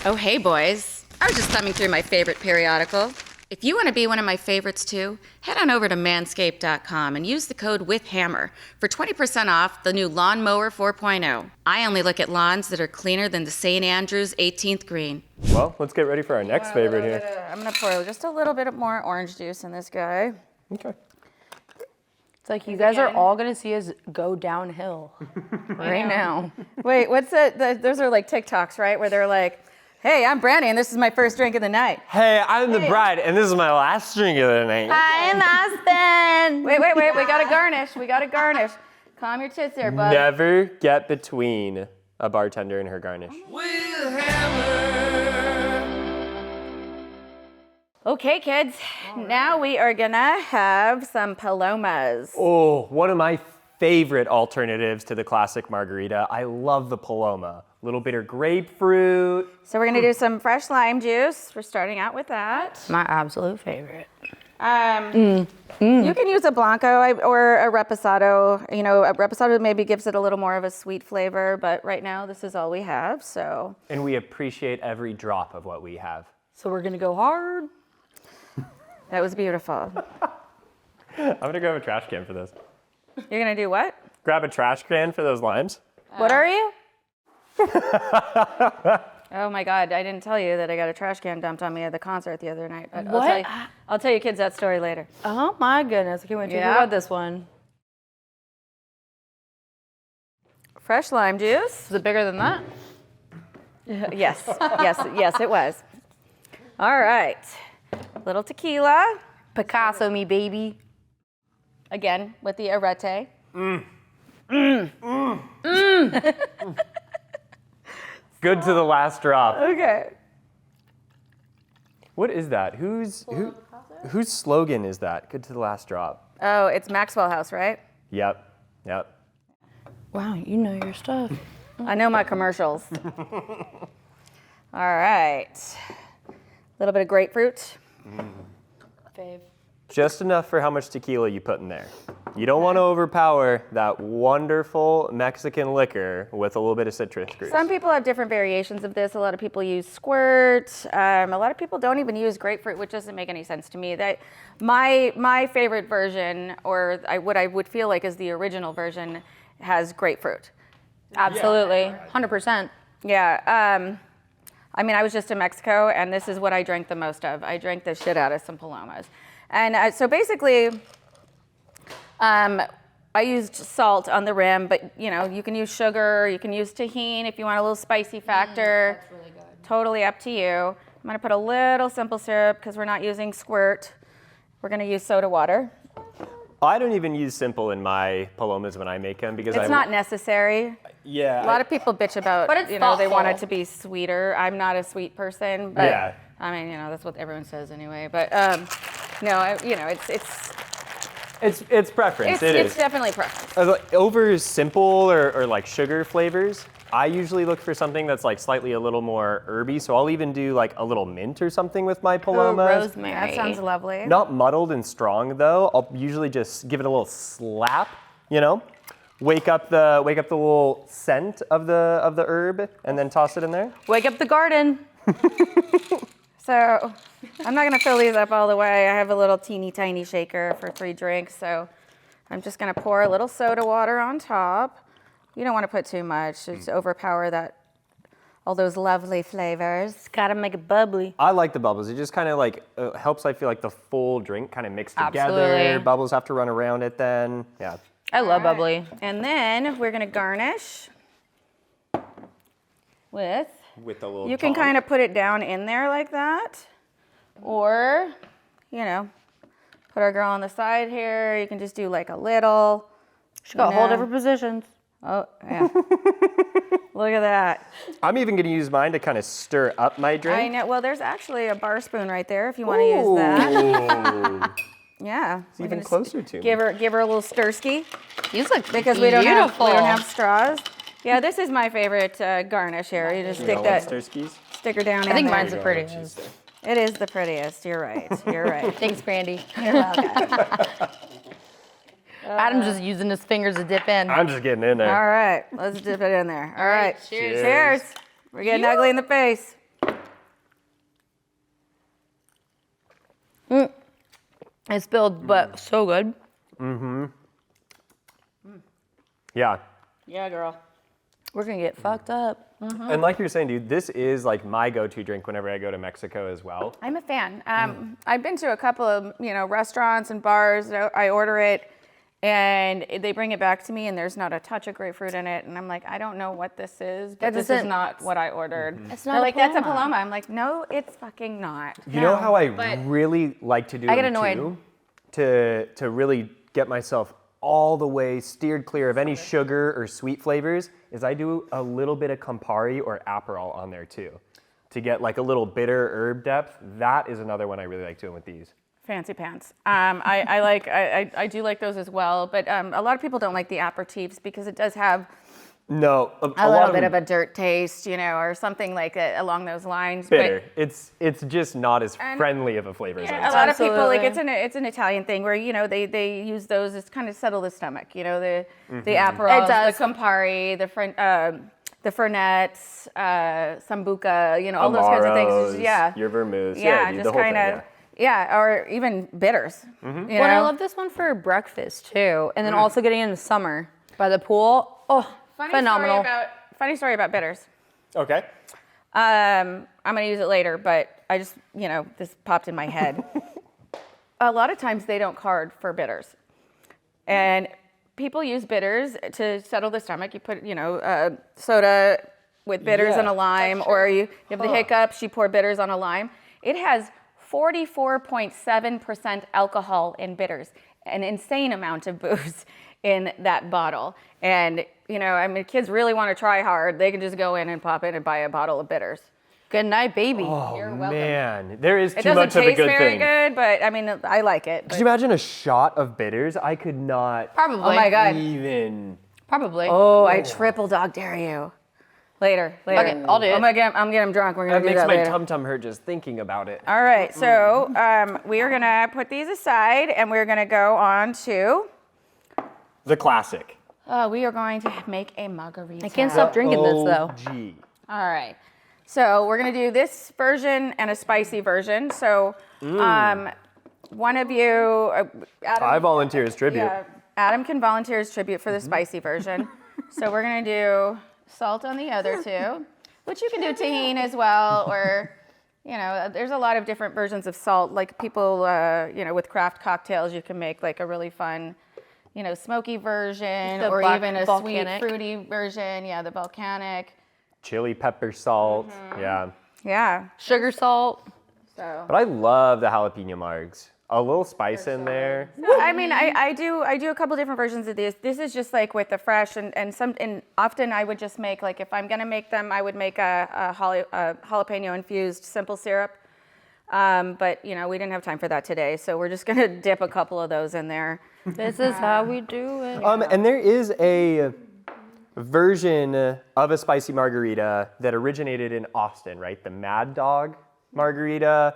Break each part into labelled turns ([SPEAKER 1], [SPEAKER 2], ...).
[SPEAKER 1] Oh, hey, boys. I was just thumbing through my favorite periodical. If you want to be one of my favorites too, head on over to manscaped.com and use the code WITHHAMMER for 20% off the new Lawnmower 4.0. I only look at lawns that are cleaner than the St. Andrews 18th green.
[SPEAKER 2] Well, let's get ready for our next favorite here.
[SPEAKER 1] I'm going to pour just a little bit more orange juice in this guy.
[SPEAKER 2] Okay.
[SPEAKER 3] It's like you guys are all going to see us go downhill right now.
[SPEAKER 1] Wait, what's that? Those are like TikToks, right? Where they're like, hey, I'm Brandi, and this is my first drink of the night.
[SPEAKER 2] Hey, I'm the bride, and this is my last drink of the night.
[SPEAKER 3] I'm Aspen.
[SPEAKER 1] Wait, we gotta garnish. Calm your tits there, bud.
[SPEAKER 2] Never get between a bartender and her garnish.
[SPEAKER 1] Okay, kids, now we are gonna have some Palomas.
[SPEAKER 2] Oh, one of my favorite alternatives to the classic margarita. I love the Paloma. Little bitter grapefruit.
[SPEAKER 1] So we're gonna do some fresh lime juice. We're starting out with that.
[SPEAKER 3] My absolute favorite.
[SPEAKER 1] You can use a Blanco or a Reposado. You know, a Reposado maybe gives it a little more of a sweet flavor, but right now this is all we have, so.
[SPEAKER 2] And we appreciate every drop of what we have.
[SPEAKER 3] So we're going to go hard.
[SPEAKER 1] That was beautiful.
[SPEAKER 2] I'm gonna grab a trash can for this.
[SPEAKER 1] You're gonna do what?
[SPEAKER 2] Grab a trash can for those limes.
[SPEAKER 1] What are you? Oh my God, I didn't tell you that I got a trash can dumped on me at the concert the other night. But
[SPEAKER 3] What?
[SPEAKER 1] I'll tell you kids that story later.
[SPEAKER 3] Oh my goodness. I can't wait to hear
[SPEAKER 1] Yeah.
[SPEAKER 3] about this one.
[SPEAKER 1] Fresh lime juice.
[SPEAKER 3] Is it bigger than that?
[SPEAKER 1] Yes, it was. All right, little tequila.
[SPEAKER 3] Picasso me, baby.
[SPEAKER 1] Again, with the arete.
[SPEAKER 2] Good to the last drop.
[SPEAKER 1] Okay.
[SPEAKER 2] What is that? Whose slogan is that? Good to the last drop.
[SPEAKER 1] Oh, it's Maxwell House, right?
[SPEAKER 2] Yep.
[SPEAKER 3] Wow, you know your stuff.
[SPEAKER 1] I know my commercials. All right. A little bit of grapefruit.
[SPEAKER 3] Fave.
[SPEAKER 2] Just enough for how much tequila you put in there. You don't want to overpower that wonderful Mexican liquor with a little bit of citrus juice.
[SPEAKER 1] Some people have different variations of this. A lot of people use squirt. A lot of people don't even use grapefruit, which doesn't make any sense to me. That my favorite version, or what I would feel like is the original version, has grapefruit.
[SPEAKER 3] Absolutely. 100%.
[SPEAKER 1] Yeah. I mean, I was just in Mexico, and this is what I drank the most of. I drank the shit out of some Palomas. And so basically, I used salt on the rim, but you know, you can use sugar, you can use tahini if you want a little spicy factor.
[SPEAKER 3] That's really good.
[SPEAKER 1] Totally up to you. I'm gonna put a little simple syrup because we're not using squirt. We're gonna use soda water.
[SPEAKER 2] I don't even use simple in my Palomas when I make them because
[SPEAKER 1] It's not necessary.
[SPEAKER 2] Yeah.
[SPEAKER 1] A lot of people bitch about,
[SPEAKER 3] But it's
[SPEAKER 1] you know, they want it
[SPEAKER 3] thoughtful.
[SPEAKER 1] to be sweeter. I'm not a sweet person, but
[SPEAKER 2] Yeah.
[SPEAKER 1] I mean, you know, that's what everyone says anyway. But no, you know,
[SPEAKER 2] It's preference.
[SPEAKER 1] it's definitely preference.
[SPEAKER 2] Over simple or like sugar flavors, I usually look for something that's like slightly a little more herby. So I'll even do like a little mint or something with my Palomas.
[SPEAKER 3] rosemary.
[SPEAKER 1] That sounds lovely.
[SPEAKER 2] Not muddled and strong though. I'll usually just give it a little slap, you know, wake up the little scent of the herb, and then toss it in there.
[SPEAKER 3] Wake up the garden.
[SPEAKER 1] So I'm not gonna fill these up all the way. I have a little teeny tiny shaker for 3 drinks. So I'm just gonna pour a little soda water on top. You don't want to put too much. It's overpower all those lovely flavors.
[SPEAKER 3] Gotta make it bubbly.
[SPEAKER 2] I like the bubbles. It just kind of like helps. I feel like the full drink kind of mixed together.
[SPEAKER 3] Absolutely.
[SPEAKER 2] Bubbles have to run around it then. Yeah.
[SPEAKER 3] I love bubbly.
[SPEAKER 1] And then we're gonna garnish with.
[SPEAKER 2] With a little.
[SPEAKER 1] You can kind of put it down in there like that, or, you know, put our girl on the side here. You can just do like a little.
[SPEAKER 3] She got a whole
[SPEAKER 1] know.
[SPEAKER 3] different positions.
[SPEAKER 1] Oh, yeah. Look at that.
[SPEAKER 2] I'm even going to use mine to kind of stir up my drink.
[SPEAKER 1] I know. Well, there's actually a bar spoon right there if you want to use that. Yeah.
[SPEAKER 2] It's even closer to me.
[SPEAKER 1] Give her a little stirski
[SPEAKER 3] These look
[SPEAKER 1] because we don't have straws. Yeah, this is my favorite garnish here. You just stick her down in
[SPEAKER 3] I think
[SPEAKER 1] there.
[SPEAKER 3] mine's the prettiest.
[SPEAKER 1] It is the prettiest. You're right. You're right.
[SPEAKER 3] Thanks, Brandi.
[SPEAKER 1] You're welcome.
[SPEAKER 3] Adam's just using his fingers to dip in.
[SPEAKER 2] I'm just getting in there.
[SPEAKER 1] All right, let's dip it in there. All right.
[SPEAKER 3] cheers.
[SPEAKER 1] Cheers. We're getting ugly in the face.
[SPEAKER 3] It's spilled, but so good.
[SPEAKER 2] Yeah.
[SPEAKER 1] Yeah, girl.
[SPEAKER 3] We're gonna get fucked up.
[SPEAKER 2] And like you're saying, dude, this is like my go-to drink whenever I go to Mexico as well.
[SPEAKER 1] I'm a fan. I've been to a couple of restaurants and bars. I order it, and they bring it back to me, and there's not a touch of grapefruit in it, and I'm like, I don't know what this is, but this is not what I ordered.
[SPEAKER 3] It's
[SPEAKER 1] They're
[SPEAKER 3] not
[SPEAKER 1] like,
[SPEAKER 3] a
[SPEAKER 1] that's a
[SPEAKER 3] Paloma.
[SPEAKER 1] Paloma. I'm like, no, it's fucking not.
[SPEAKER 2] You know how I
[SPEAKER 1] but-
[SPEAKER 2] really like to do
[SPEAKER 3] I get
[SPEAKER 2] them
[SPEAKER 3] annoyed.
[SPEAKER 2] too? To really get myself all the way steered clear of any sugar or sweet flavors is I do a little bit of Campari or Aperol on there too. To get like a little bitter herb depth. That is another one I really like doing with these.
[SPEAKER 1] Fancy pants. I do like those as well, but a lot of people don't like the aperitifs because it does have
[SPEAKER 2] No,
[SPEAKER 1] a
[SPEAKER 2] lot
[SPEAKER 1] little
[SPEAKER 2] of
[SPEAKER 1] bit
[SPEAKER 2] them
[SPEAKER 1] of a dirt taste, or something like along those lines.
[SPEAKER 2] bitter. It's just not as
[SPEAKER 1] And-
[SPEAKER 2] friendly of a flavor as
[SPEAKER 1] A
[SPEAKER 2] it is.
[SPEAKER 1] lot of people like
[SPEAKER 3] Absolutely.
[SPEAKER 1] it's an Italian thing where they use those as kind of settle the stomach. The Aperol,
[SPEAKER 3] It does.
[SPEAKER 1] the Campari, the Fernets, Sambuca, all those kinds of things. It's just-
[SPEAKER 2] Amaros, your vermouth.
[SPEAKER 1] Yeah,
[SPEAKER 2] dude,
[SPEAKER 1] just
[SPEAKER 2] the whole
[SPEAKER 1] kind
[SPEAKER 2] thing,
[SPEAKER 1] of. Yeah, or even bitters.
[SPEAKER 3] Well, and I love this one for breakfast too, and then also getting in the summer by the pool. Oh, phenomenal.
[SPEAKER 1] Funny story about bitters.
[SPEAKER 2] yeah. Okay.
[SPEAKER 1] I'm gonna use it later, but I just, this popped in my head. A lot of times they don't card for bitters, and people use bitters to settle the stomach. You put, soda with bitters and a lime, or you have the hiccups. You pour bitters on a lime. It has 44.7% alcohol in bitters, an insane amount of booze in that bottle. And, kids really want to try hard. They can just go in and pop in and buy a bottle of bitters.
[SPEAKER 3] Good night, baby.
[SPEAKER 2] Oh
[SPEAKER 1] You're welcome.
[SPEAKER 2] man, there is
[SPEAKER 1] It
[SPEAKER 2] too
[SPEAKER 1] doesn't
[SPEAKER 2] much of a
[SPEAKER 1] taste
[SPEAKER 2] good
[SPEAKER 1] very
[SPEAKER 2] thing.
[SPEAKER 1] good, but I like it.
[SPEAKER 2] Could you imagine a shot of bitters? I could not
[SPEAKER 3] Probably.
[SPEAKER 1] Oh my God.
[SPEAKER 2] even.
[SPEAKER 3] Probably.
[SPEAKER 1] Oh, I triple dog dare you. Later.
[SPEAKER 3] Okay, I'll do it.
[SPEAKER 1] I'm getting drunk. We're gonna
[SPEAKER 2] That
[SPEAKER 1] do
[SPEAKER 2] makes
[SPEAKER 1] that
[SPEAKER 2] my
[SPEAKER 1] later.
[SPEAKER 2] tum tum hurt just thinking about it.
[SPEAKER 1] All right, so we are gonna put these aside, and we're gonna go on to.
[SPEAKER 2] The classic.
[SPEAKER 1] We are going to make a margarita.
[SPEAKER 3] I can't stop drinking this though.
[SPEAKER 2] OG.
[SPEAKER 1] All right. So we're gonna do this version and a spicy version. So, one of you, Adam,
[SPEAKER 2] I volunteer as tribute.
[SPEAKER 1] yeah, Adam can volunteer as tribute for the spicy version. So we're gonna do salt on the other two, which you can do tahini as well, or there's a lot of different versions of salt. Like people, with craft cocktails, you can make like a really fun, smoky version,
[SPEAKER 3] The
[SPEAKER 1] or
[SPEAKER 3] black
[SPEAKER 1] even a
[SPEAKER 3] volcanic.
[SPEAKER 1] sweet, fruity version. Yeah, the volcanic.
[SPEAKER 2] Chili pepper salt. Yeah.
[SPEAKER 1] Yeah.
[SPEAKER 3] Sugar, salt.
[SPEAKER 1] So.
[SPEAKER 2] But I love the jalapeno margs. A little spice in there.
[SPEAKER 1] I do a couple different versions of this. This is just like with the fresh and often I would just make, like, if I'm gonna make them, I would make a jalapeno infused simple syrup. But we didn't have time for that today, so we're just gonna dip a couple of those in there.
[SPEAKER 3] This is how we do it.
[SPEAKER 2] And there is a version of a spicy margarita that originated in Austin, right? The Mad Dog margarita,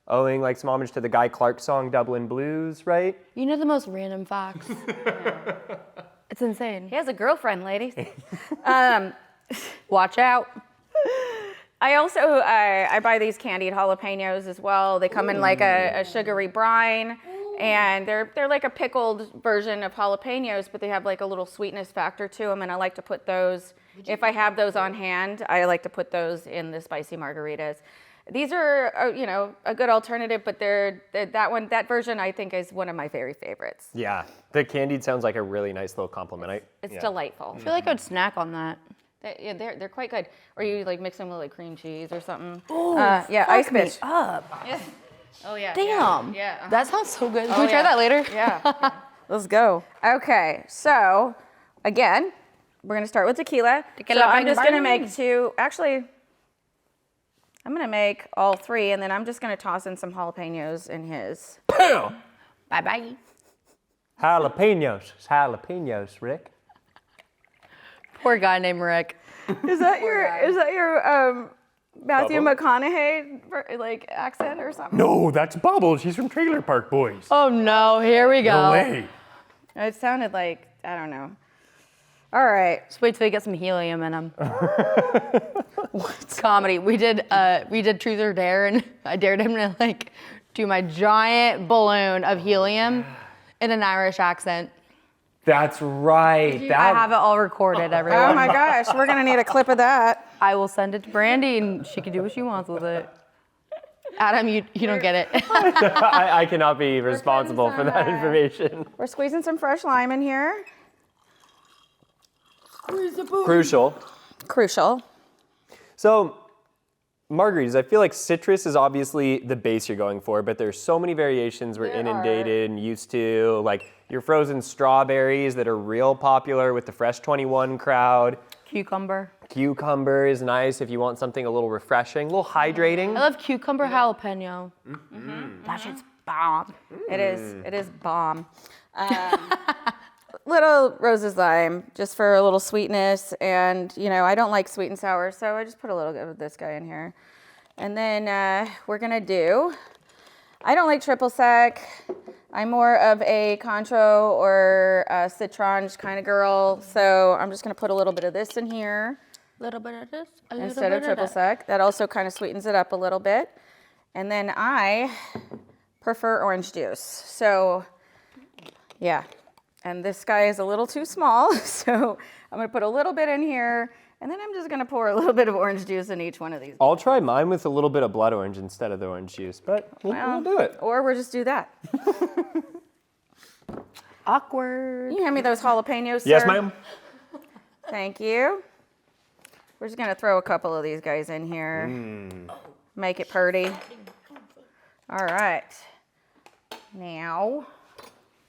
[SPEAKER 2] owing like some homage to the Guy Clark song Dublin Blues, right?
[SPEAKER 3] You know the most random facts. It's insane.
[SPEAKER 1] He has a girlfriend, ladies.
[SPEAKER 3] Watch out.
[SPEAKER 1] I also I buy these candied jalapenos as well. They come in like a sugary brine, and they're like a pickled version of jalapenos, but they have like a little sweetness factor to them. And I like to put those, if I have those on hand, I like to put those in the spicy margaritas. These are a good alternative, but that version I think is one of my very favorites.
[SPEAKER 2] Yeah. The candied sounds like a really nice little compliment.
[SPEAKER 1] It's
[SPEAKER 2] Yeah.
[SPEAKER 1] delightful.
[SPEAKER 3] I feel like I'd snack on that.
[SPEAKER 1] They're quite good. Or you like mix them with like cream cheese or something.
[SPEAKER 3] Oh,
[SPEAKER 1] Yeah, ice
[SPEAKER 3] fuck me
[SPEAKER 1] bitch.
[SPEAKER 3] up.
[SPEAKER 1] Yeah. Oh yeah.
[SPEAKER 3] Damn.
[SPEAKER 1] Yeah.
[SPEAKER 3] That sounds so good.
[SPEAKER 1] Oh,
[SPEAKER 3] Can we try
[SPEAKER 1] yeah.
[SPEAKER 3] that later?
[SPEAKER 1] Yeah. Let's go. Okay, so again, we're gonna start with tequila.
[SPEAKER 3] Tequila
[SPEAKER 1] So I'm
[SPEAKER 3] bang
[SPEAKER 1] just gonna
[SPEAKER 3] bang.
[SPEAKER 1] make two. Actually, I'm gonna make all three, and then I'm just gonna toss in some jalapenos in his.
[SPEAKER 3] Bye-bye.
[SPEAKER 2] Jalapenos. It's jalapenos, Rick.
[SPEAKER 3] Poor guy named Rick.
[SPEAKER 1] Is that your Matthew
[SPEAKER 2] Bubble?
[SPEAKER 1] McConaughey like accent or something?
[SPEAKER 2] No, that's Bubbles. He's from Trailer Park Boys.
[SPEAKER 3] Oh no, here we go.
[SPEAKER 2] No way.
[SPEAKER 1] It sounded like, I don't know. All right.
[SPEAKER 3] Just wait till we get some helium in him. It's comedy. We did Truth or Dare, and I dared him to like do my giant balloon of helium in an Irish accent.
[SPEAKER 2] That's right.
[SPEAKER 3] I have it all recorded, everyone.
[SPEAKER 1] Oh my gosh, we're gonna need a clip of that.
[SPEAKER 3] I will send it to Brandi, and she can do what she wants with it. Adam, you don't get it.
[SPEAKER 2] I cannot be responsible for that information.
[SPEAKER 1] We're squeezing some fresh lime in here.
[SPEAKER 2] Crucial.
[SPEAKER 1] Crucial.
[SPEAKER 2] So, margaritas, I feel like citrus is obviously the base you're going for, but there's so many variations we're inundated and used to, like your frozen strawberries that are real popular with the Fresh 21 crowd.
[SPEAKER 3] Cucumber.
[SPEAKER 2] Cucumber is nice if you want something a little refreshing, a little hydrating.
[SPEAKER 3] I love cucumber jalapeno. That shit's bomb.
[SPEAKER 1] It is bomb. Little roses lime, just for a little sweetness. And, I don't like sweet and sour, so I just put a little bit of this guy in here. And then we're gonna do, I don't like triple sec. I'm more of a Cointreau or a citron kind of girl, so I'm just gonna put a little bit of this in here.
[SPEAKER 3] A little bit of this,
[SPEAKER 1] Instead of triple sec. That also kind of sweetens it up a little bit. And then I prefer orange juice. So, yeah. And this guy is a little too small, so I'm gonna put a little bit in here, and then I'm just gonna pour a little bit of orange juice in each one of these.
[SPEAKER 2] I'll try mine with a little bit of blood orange instead of the orange juice, but we'll do it.
[SPEAKER 1] Or we'll just do that.
[SPEAKER 3] Awkward.
[SPEAKER 1] You hand me those jalapenos, sir?
[SPEAKER 2] Yes, ma'am.
[SPEAKER 1] Thank you. We're just gonna throw a couple of these guys in here. Make it pretty. All right. Now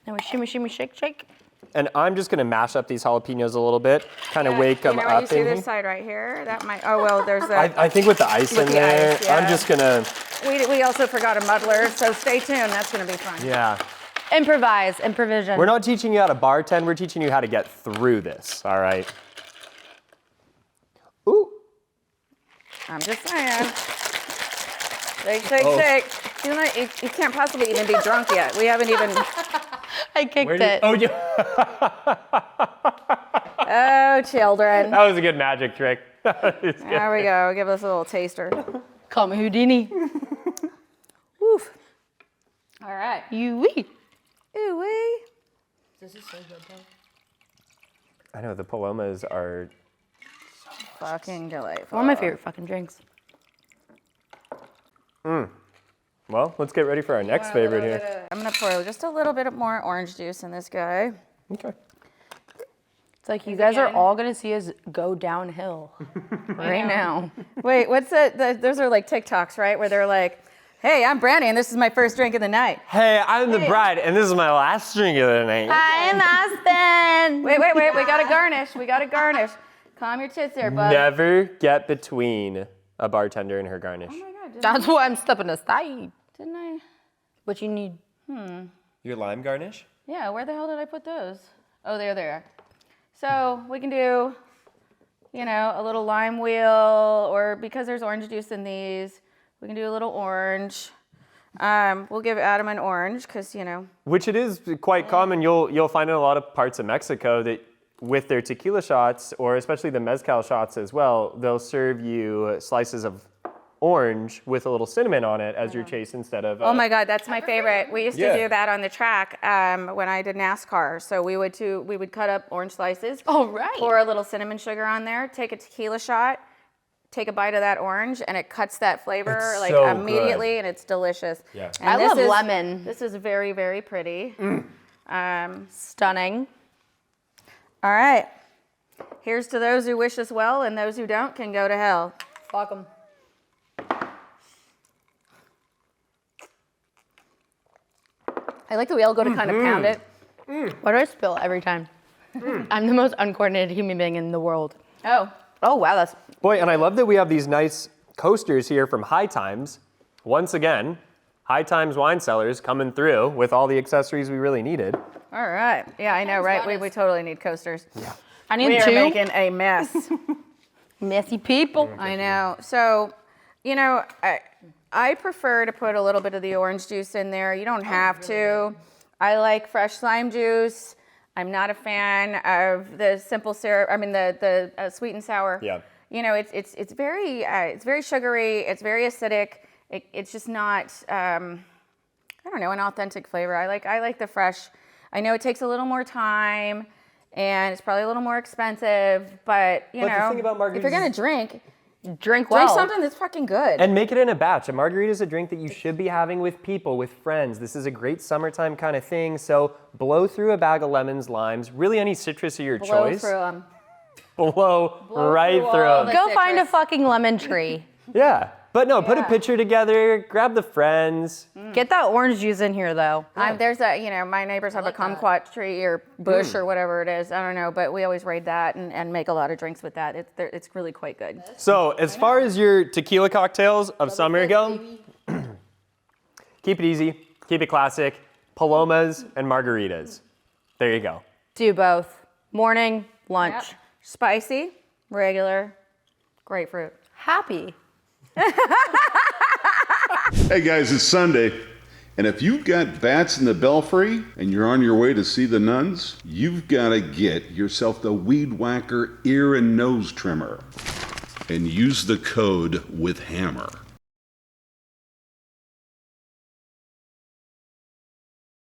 [SPEAKER 3] we shimmy, shimmy, shake, shake.
[SPEAKER 2] And I'm just gonna mash up these jalapenos a little bit, kind of wake them
[SPEAKER 1] you
[SPEAKER 2] up.
[SPEAKER 1] You see this side right here? That might. Oh well, there's that.
[SPEAKER 2] I think with the ice in
[SPEAKER 1] the
[SPEAKER 2] there,
[SPEAKER 1] ice, yeah.
[SPEAKER 2] I'm just gonna.
[SPEAKER 1] We also forgot a muddler, so stay tuned. That's gonna be fun.
[SPEAKER 2] Yeah.
[SPEAKER 3] Improvise, improvision.
[SPEAKER 2] We're not teaching you how to bartend. We're teaching you how to get through this. All right. Ooh.
[SPEAKER 1] I'm just saying. Shake, shake, shake. You can't possibly even be drunk yet. We haven't even.
[SPEAKER 3] I kicked it.
[SPEAKER 2] Oh yeah.
[SPEAKER 1] Oh, children.
[SPEAKER 2] That was a good magic trick.
[SPEAKER 1] There we go. Give us a little taster.
[SPEAKER 3] Call me Houdini.
[SPEAKER 1] Woof. All right.
[SPEAKER 3] You-wee.
[SPEAKER 1] Ooh-wee.
[SPEAKER 3] This is so good, though.
[SPEAKER 2] I know the Palomas are.
[SPEAKER 1] Fucking delightful.
[SPEAKER 3] One of my favorite fucking drinks.
[SPEAKER 2] Well, let's get ready for our next favorite here.
[SPEAKER 1] I'm gonna pour just a little bit more orange juice in this guy.
[SPEAKER 2] Okay.
[SPEAKER 3] It's like you guys are all gonna see us go downhill right now.
[SPEAKER 1] Wait, what's that? Those are like TikToks, right? Where they're like, "Hey, I'm Brandi, and this is my first drink of the night."
[SPEAKER 2] Hey, I'm the bride, and this is my last drink of the night.
[SPEAKER 3] I'm Aspen.
[SPEAKER 1] Wait. We gotta garnish. Calm your tits there, bud.
[SPEAKER 2] Never get between a bartender and her garnish.
[SPEAKER 1] Oh my God,
[SPEAKER 3] That's why I'm stepping aside.
[SPEAKER 1] didn't I?
[SPEAKER 3] What you need?
[SPEAKER 2] Your lime garnish?
[SPEAKER 1] Yeah, where the hell did I put those? Oh, there they are. So we can do, a little lime wheel, or because there's orange juice in these, we can do a little orange. We'll give Adam an orange because,
[SPEAKER 2] Which it is quite common. You'll find in a lot of parts of Mexico that with their tequila shots, or especially the mezcal shots as well, they'll serve you slices of orange with a little cinnamon on it as your chase instead of.
[SPEAKER 1] Oh my God, that's my favorite. We used to do that on the track when I did NASCAR. So we would cut up orange slices.
[SPEAKER 3] Oh, right.
[SPEAKER 1] Pour a little cinnamon sugar on there, take a tequila shot, take a bite of that orange, and it cuts that flavor
[SPEAKER 2] It's
[SPEAKER 1] like
[SPEAKER 2] so
[SPEAKER 1] immediately, and it's delicious.
[SPEAKER 2] Yeah.
[SPEAKER 1] And
[SPEAKER 3] I
[SPEAKER 1] this
[SPEAKER 3] love
[SPEAKER 1] is-
[SPEAKER 3] lemon.
[SPEAKER 1] This is very, very pretty.
[SPEAKER 3] Stunning.
[SPEAKER 1] All right. Here's to those who wish us well, and those who don't can go to hell.
[SPEAKER 3] Fuck them.
[SPEAKER 1] I like the way I'll go to kind of pound it.
[SPEAKER 3] Why do I spill every time? I'm the most uncoordinated human being in the world.
[SPEAKER 1] Oh.
[SPEAKER 3] Oh, wow, that's...
[SPEAKER 2] Boy, and I love that we have these nice coasters here from High Times. Once again, High Times wine cellars coming through with all the accessories we really needed.
[SPEAKER 1] All right. Yeah, I know, right? We totally need coasters.
[SPEAKER 2] Yeah.
[SPEAKER 3] I need
[SPEAKER 1] We are
[SPEAKER 3] two
[SPEAKER 1] making a mess.
[SPEAKER 3] messy people.
[SPEAKER 1] I know. So, I prefer to put a little bit of the orange juice in there. You don't have to. I like fresh lime juice. I'm not a fan of the simple syrup. I mean, the sweet and sour.
[SPEAKER 2] Yeah.
[SPEAKER 1] It's very sugary. It's very acidic. It's just not. I don't know, an authentic flavor. I like the fresh. I know it takes a little more time and it's probably a little more expensive, but you
[SPEAKER 2] But
[SPEAKER 1] know,
[SPEAKER 2] the thing about margaritas
[SPEAKER 1] if you're gonna drink
[SPEAKER 3] well.
[SPEAKER 1] something that's fucking good.
[SPEAKER 2] And make it in a batch. A margarita is a drink that you should be having with people, with friends. This is a great summertime kind of thing. So blow through a bag of lemons, limes, really any citrus of your
[SPEAKER 1] Blow
[SPEAKER 2] choice.
[SPEAKER 1] through 'em.
[SPEAKER 2] Blow right
[SPEAKER 1] through
[SPEAKER 2] through
[SPEAKER 1] all
[SPEAKER 2] them.
[SPEAKER 1] the-
[SPEAKER 3] Go find a
[SPEAKER 1] citrus.
[SPEAKER 3] fucking lemon tree.
[SPEAKER 2] Yeah. But no, put a
[SPEAKER 1] Yeah.
[SPEAKER 2] picture together, grab the friends.
[SPEAKER 3] Get that orange juice in here though.
[SPEAKER 1] There's a, you know, my neighbors have a kumquat tree or bush or whatever it is. I don't know, but we always raid that and make a lot of drinks with that. It's really quite good.
[SPEAKER 2] So as far as your tequila cocktails of summer go, keep it easy, keep it classic. Palomas and margaritas. There you go.
[SPEAKER 3] Do both. Morning, lunch.
[SPEAKER 1] Yep. Spicy, regular, grapefruit.
[SPEAKER 3] Happy.
[SPEAKER 4] Hey guys, it's Sunday, and if you've got bats in the belfry and you're on your way to see the nuns, you've got to get yourself the Weed Whacker ear and nose trimmer and use the code WITHHAMMER.